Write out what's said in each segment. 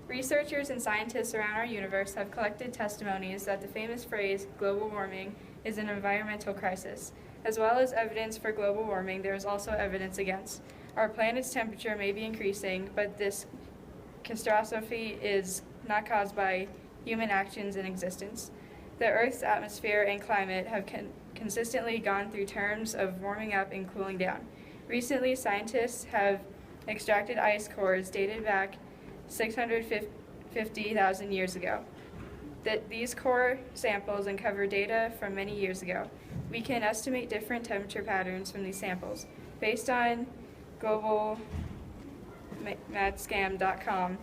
Researchers and scientists around our universe have collected testimonies that the famous phrase, global warming, is an environmental crisis. As well as evidence for global warming, there is also evidence against. Our planet's temperature may be increasing, but this catastrophe is not caused by human actions in existence. The Earth's atmosphere and climate have consistently gone through terms of warming up and cooling down. Recently, scientists have extracted ice cores dated back 650,000 years ago. These core samples uncover data from many years ago. We can estimate different temperature patterns from these samples. Based on globalmatscam.com,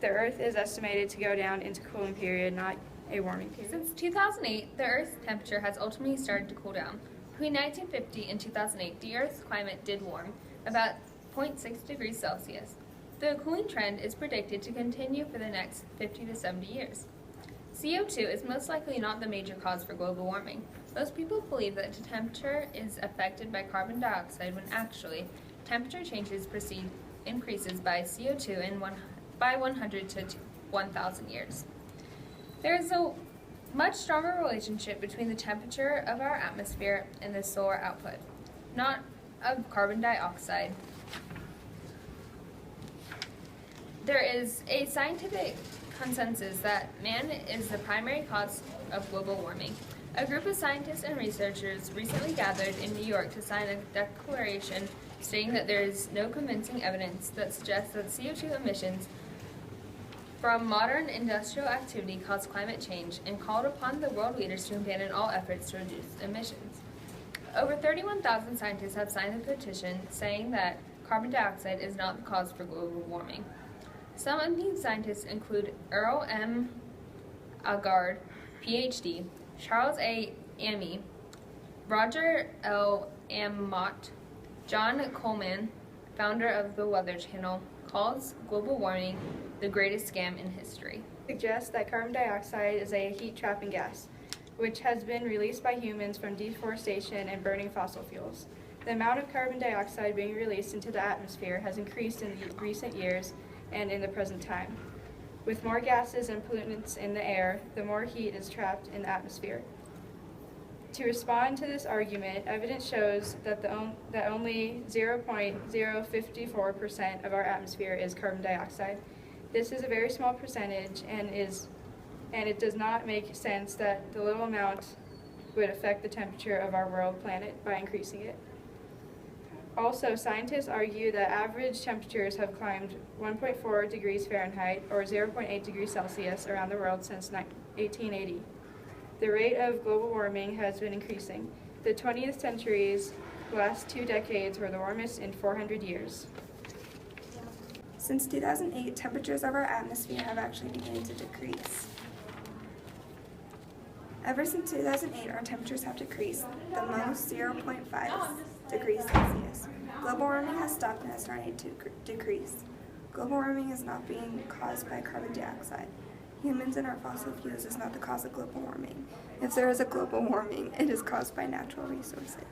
the Earth is estimated to go down into cooling period, not a warming period. Since 2008, the Earth's temperature has ultimately started to cool down. Between 1950 and 2008, the Earth's climate did warm, about 0.6 degrees Celsius. The cooling trend is predicted to continue for the next 50 to 70 years. CO2 is most likely not the major cause for global warming. Most people believe that the temperature is affected by carbon dioxide when actually temperature changes increases by CO2 by 100 to 1,000 years. There is a much stronger relationship between the temperature of our atmosphere and the solar output, not of carbon dioxide. There is a scientific consensus that man is the primary cause of global warming. A group of scientists and researchers recently gathered in New York to sign a declaration stating that there is no convincing evidence that suggests that CO2 emissions from modern industrial activity cause climate change, and called upon the world leaders to abandon all efforts to reduce emissions. Over 31,000 scientists have signed a petition saying that carbon dioxide is not the cause for global warming. Some of these scientists include Earl M. Agard, PhD, Charles A. Amey, Roger L. Amott, John Coleman, founder of the Weather Channel, calls global warming the greatest scam in history. Suggests that carbon dioxide is a heat-trapping gas, which has been released by humans from deforestation and burning fossil fuels. The amount of carbon dioxide being released into the atmosphere has increased in recent years and in the present time. With more gases and pollutants in the air, the more heat is trapped in the atmosphere. To respond to this argument, evidence shows that only 0.054% of our atmosphere is carbon dioxide. This is a very small percentage, and it does not make sense that the little amount would affect the temperature of our world planet by increasing it. Also, scientists argue that average temperatures have climbed 1.4 degrees Fahrenheit or 0.8 degrees Celsius around the world since 1880. The rate of global warming has been increasing. The 20th century's last 2 decades were the warmest in 400 years. Since 2008, temperatures of our atmosphere have actually begun to decrease. Ever since 2008, our temperatures have decreased, the most 0.5 degrees Celsius. Global warming has stopped and has started to decrease. Global warming is not being caused by carbon dioxide. Humans and our fossil fuels is not the cause of global warming. If there is a global warming, it is caused by natural resources.